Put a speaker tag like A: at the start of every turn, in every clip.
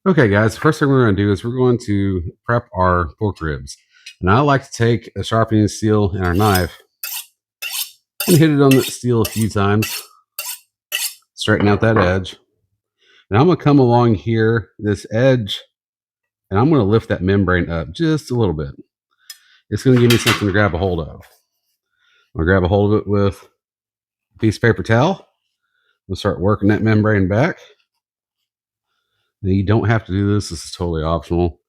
A: Okay, guys, the first thing we're going to do is we're going to prep our pork ribs. And I like to take a sharpening steel and our knife and hit it on the steel a few times, straighten out that edge. And I'm going to come along here, this edge, and I'm going to lift that membrane up just a little bit. It's going to give me something to grab a hold of. I'm going to grab a hold of it with a piece of paper towel. We'll start working that membrane back. Now, you don't have to do this. This is totally optional.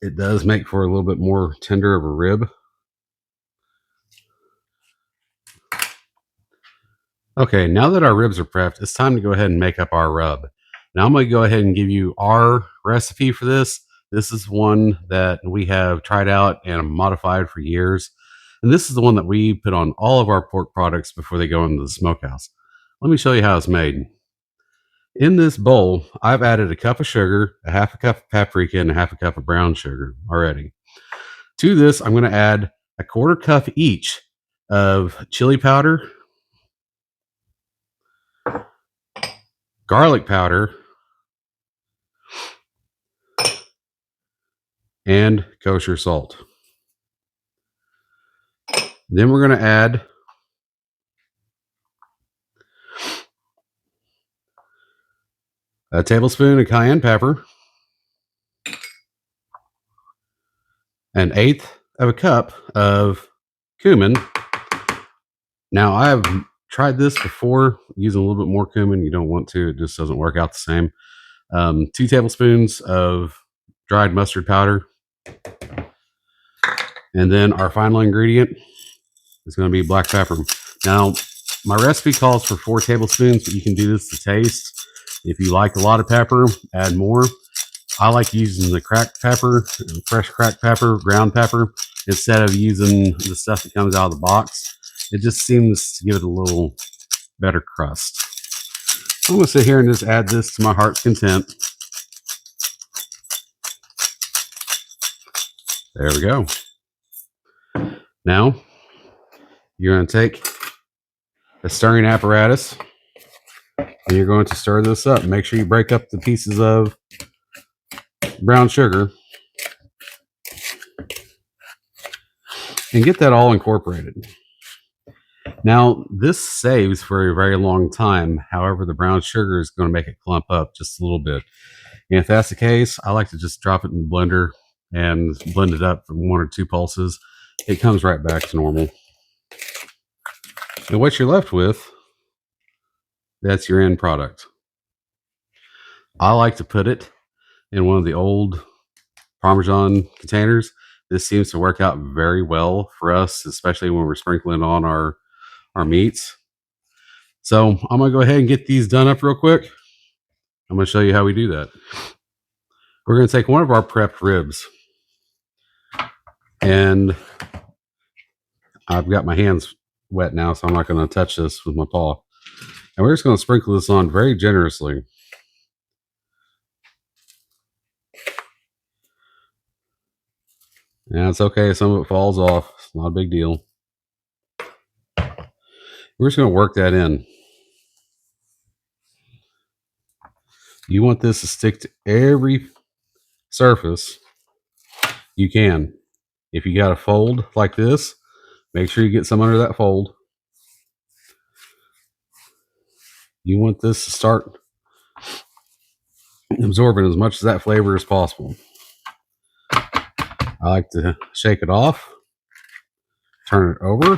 A: It does make for a little bit more tender of a rib. Okay, now that our ribs are prepped, it's time to go ahead and make up our rub. Now I'm going to go ahead and give you our recipe for this. This is one that we have tried out and modified for years. And this is the one that we put on all of our pork products before they go into the smokehouse. Let me show you how it's made. In this bowl, I've added a cup of sugar, a half a cup of paprika, and a half a cup of brown sugar already. To this, I'm going to add a quarter cup each of chili powder, garlic powder, and kosher salt. Then we're going to add a tablespoon of cayenne pepper, an eighth of a cup of cumin. Now, I've tried this before using a little bit more cumin. You don't want to, it just doesn't work out the same. 2 tablespoons of dried mustard powder. And then our final ingredient is going to be black pepper. Now, my recipe calls for 4 tablespoons, but you can do this to taste. If you like a lot of pepper, add more. I like using the cracked pepper, fresh cracked pepper, ground pepper, instead of using the stuff that comes out of the box. It just seems to give it a little better crust. I'm going to sit here and just add this to my heart's content. There we go. Now, you're going to take a stirring apparatus and you're going to stir this up. Make sure you break up the pieces of brown sugar and get that all incorporated. Now, this saves for a very long time. However, the brown sugar is going to make it clump up just a little bit. And if that's the case, I like to just drop it in the blender and blend it up for 1 or 2 pulses. It comes right back to normal. And what you're left with, that's your end product. I like to put it in one of the old Parmesan containers. This seems to work out very well for us, especially when we're sprinkling on our meats. So I'm going to go ahead and get these done up real quick. I'm going to show you how we do that. We're going to take one of our prepped ribs, and I've got my hands wet now, so I'm not going to touch this with my paw. And we're just going to sprinkle this on very generously. And it's okay if some of it falls off. It's not a big deal. We're just going to work that in. You want this to stick to every surface you can. If you got a fold like this, make sure you get some under that fold. You want this to start absorbing as much of that flavor as possible. I like to shake it off, turn it over,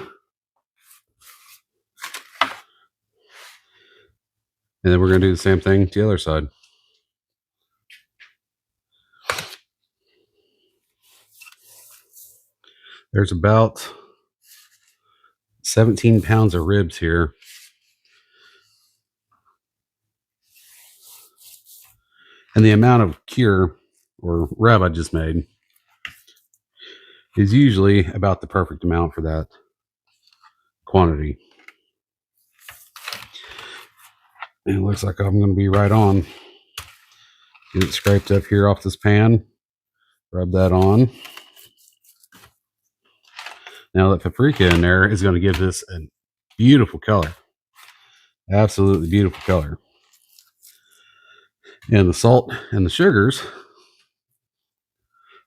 A: and then we're going to do the same thing to the other side. There's about 17 pounds of ribs here. And the amount of cure or rub I just made is usually about the perfect amount for that quantity. And it looks like I'm going to be right on. Get it scraped up here off this pan. Rub that on. Now that paprika in there is going to give this a beautiful color. Absolutely beautiful color. And the salt and the sugars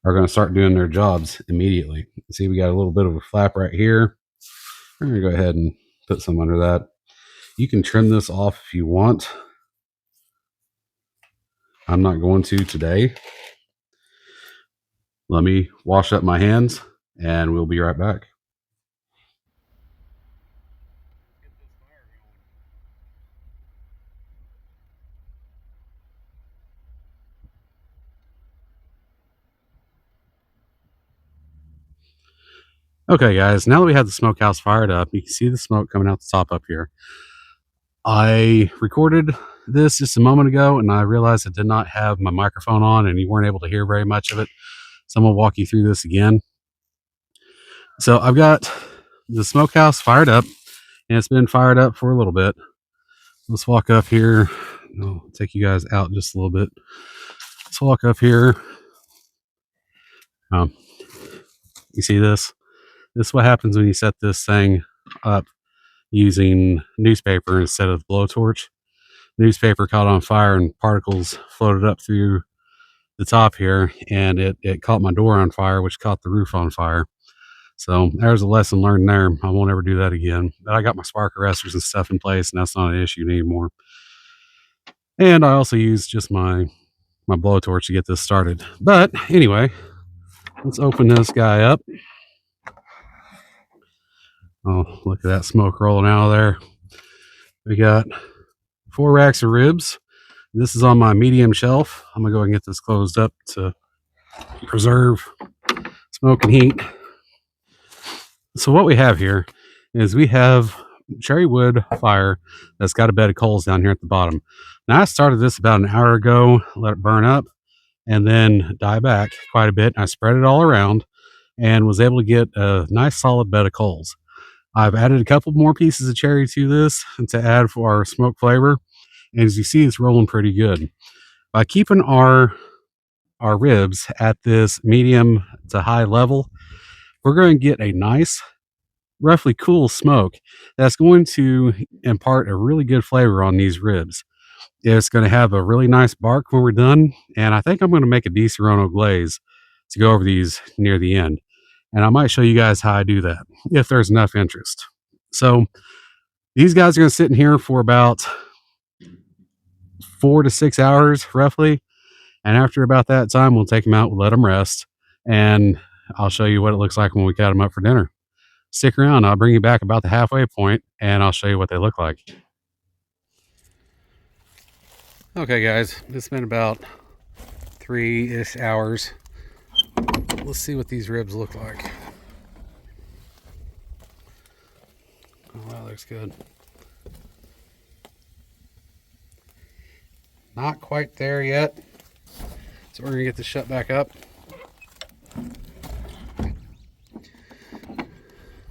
A: are going to start doing their jobs immediately. See, we got a little bit of a flap right here. I'm going to go ahead and put some under that. You can trim this off if you want. I'm not going to today. Let me wash up my hands and we'll be right back. Okay, guys, now that we have the smokehouse fired up, you can see the smoke coming out the top up here. I recorded this just a moment ago and I realized I did not have my microphone on and you weren't able to hear very much of it. So I'm going to walk you through this again. So I've got the smokehouse fired up and it's been fired up for a little bit. Let's walk up here. I'll take you guys out just a little bit. Let's walk up here. You see this? This is what happens when you set this thing up using newspaper instead of blowtorch. Newspaper caught on fire and particles floated up through the top here, and it caught my door on fire, which caught the roof on fire. So there's a lesson learned there. I won't ever do that again. But I got my spark arresters and stuff in place, and that's not an issue anymore. And I also use just my blowtorch to get this started. But anyway, let's open this guy up. Oh, look at that smoke rolling out of there. We got 4 racks of ribs. This is on my medium shelf. I'm gonna go ahead and get this closed up to preserve smoke and heat. So what we have here is we have cherry wood fire that's got a bed of coals down here at the bottom. Now I started this about an hour ago, let it burn up and then die back quite a bit. I spread it all around and was able to get a nice solid bed of coals. I've added a couple more pieces of cherry to this to add for our smoke flavor. And as you see, it's rolling pretty good. By keeping our ribs at this medium to high level, we're going to get a nice, roughly cool smoke that's going to impart a really good flavor on these ribs. It's going to have a really nice bark when we're done, and I think I'm going to make a Di Serrano glaze to go over these near the end. And I might show you guys how I do that if there's enough interest. So these guys are going to sit in here for about 4 to 6 hours roughly. And after about that time, we'll take them out, we'll let them rest, and I'll show you what it looks like when we cut them up for dinner. Stick around, I'll bring you back about the halfway point and I'll show you what they look like. Okay guys, it's been about 3-ish hours. Let's see what these ribs look like. Oh, that looks good. Not quite there yet. So we're gonna get this shut back up.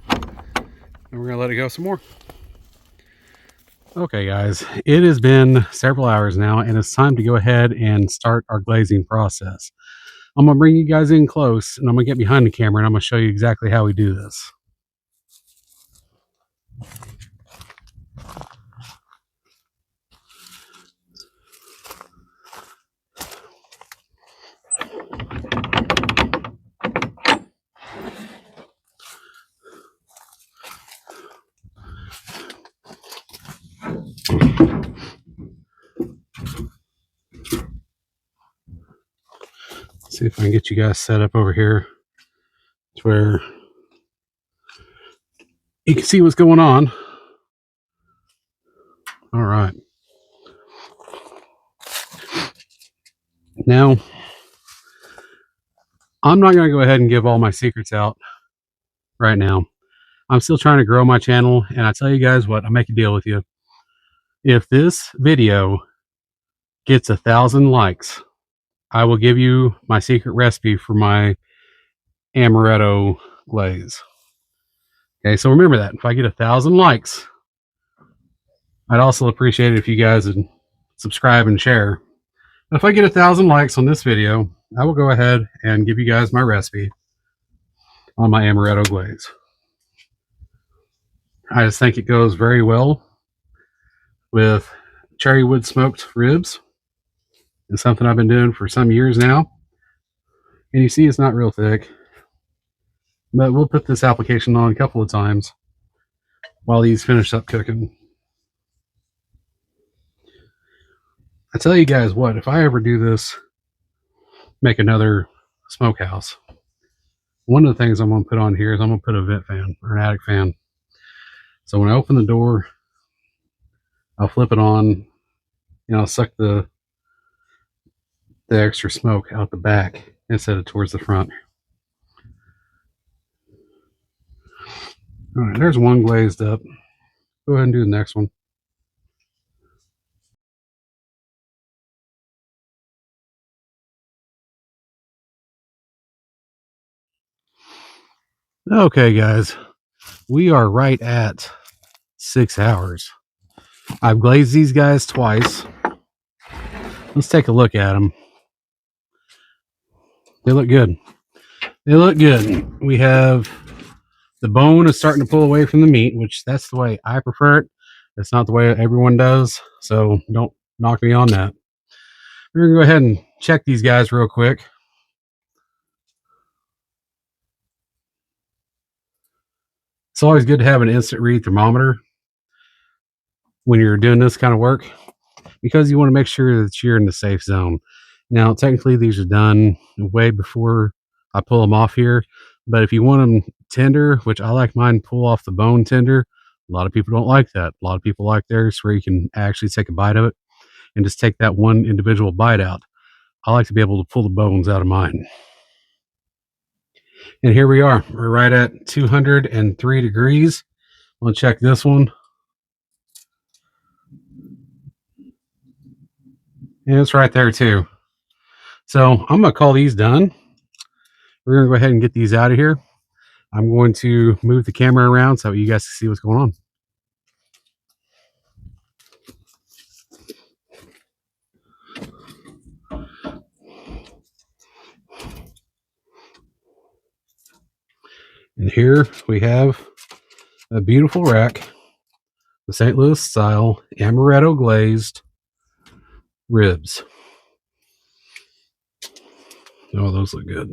A: And we're gonna let it go some more. Okay guys, it has been several hours now and it's time to go ahead and start our glazing process. I'm gonna bring you guys in close and I'm gonna get behind the camera and I'm gonna show you exactly how we do this. See if I can get you guys set up over here to where you can see what's going on. All right. Now, I'm not going to go ahead and give all my secrets out right now. I'm still trying to grow my channel, and I tell you guys what, I'll make a deal with you. If this video gets 1,000 likes, I will give you my secret recipe for my Amaretto glaze. Okay, so remember that. If I get 1,000 likes, I'd also appreciate it if you guys would subscribe and share. If I get 1,000 likes on this video, I will go ahead and give you guys my recipe on my Amaretto glaze. I just think it goes very well with cherry wood smoked ribs It's something I've been doing for some years now. And you see it's not real thick. But we'll put this application on a couple of times while these finish up cooking. I tell you guys what, if I ever do this, make another smokehouse, one of the things I'm going to put on here is I'm going to put a vent fan or an attic fan. So when I open the door, I'll flip it on and I'll suck the extra smoke out the back instead of towards the front. All right, there's one glazed up. Go ahead and do the next one. Okay, guys, we are right at 6 hours. I've glazed these guys twice. Let's take a look at them. They look good. They look good. We have the bone is starting to pull away from the meat, which that's the way I prefer it. It's not the way everyone does, so don't knock me on that. We're gonna go ahead and check these guys real quick. It's always good to have an instant read thermometer when you're doing this kind of work because you want to make sure that you're in the safe zone. Now, technically, these are done way before I pull them off here, but if you want them tender, which I like mine pull off the bone tender, a lot of people don't like that. A lot of people like theirs where you can actually take a bite of it and just take that one individual bite out. I like to be able to pull the bones out of mine. And here we are. We're right at 203 degrees. We'll check this one. And it's right there too. So I'm going to call these done. We're going to go ahead and get these out of here. I'm going to move the camera around so you guys can see what's going on. And here we have a beautiful rack, the St. Louis style Amaretto glazed ribs. Oh, those look good.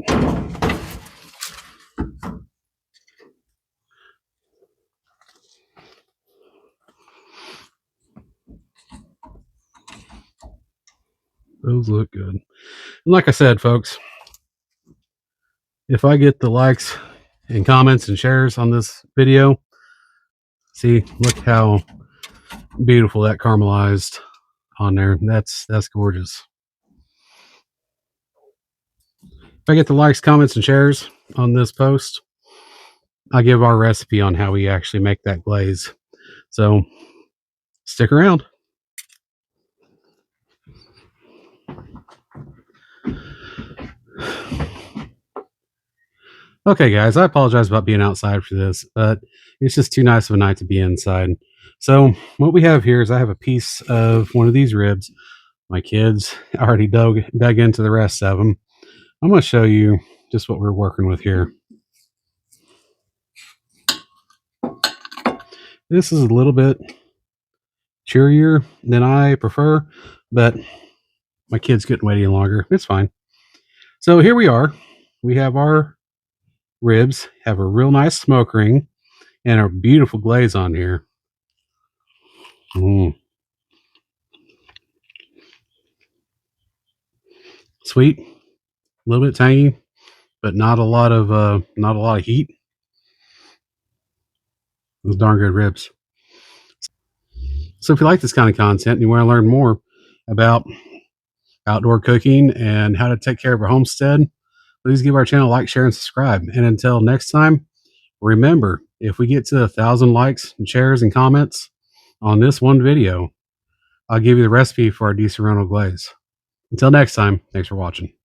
A: Those look good. And like I said, folks, if I get the likes and comments and shares on this video, see, look how beautiful that caramelized on there. That's gorgeous. If I get the likes, comments, and shares on this post, I'll give our recipe on how we actually make that glaze. So stick around. Okay, guys, I apologize about being outside for this, but it's just too nice of a night to be inside. So what we have here is I have a piece of one of these ribs. My kids already dug into the rest of them. I'm going to show you just what we're working with here. This is a little bit chewier than I prefer, but my kids couldn't wait any longer. It's fine. So here we are. We have our ribs, have a real nice smoke ring, and a beautiful glaze on here. Sweet, a little bit tangy, but not a lot of heat. Those darn good ribs. So if you like this kind of content and you want to learn more about outdoor cooking and how to take care of a homestead, please give our channel a like, share, and subscribe. And until next time, remember, if we get to 1,000 likes and shares and comments on this one video, I'll give you the recipe for our Di Serrano glaze. Until next time, thanks for watching.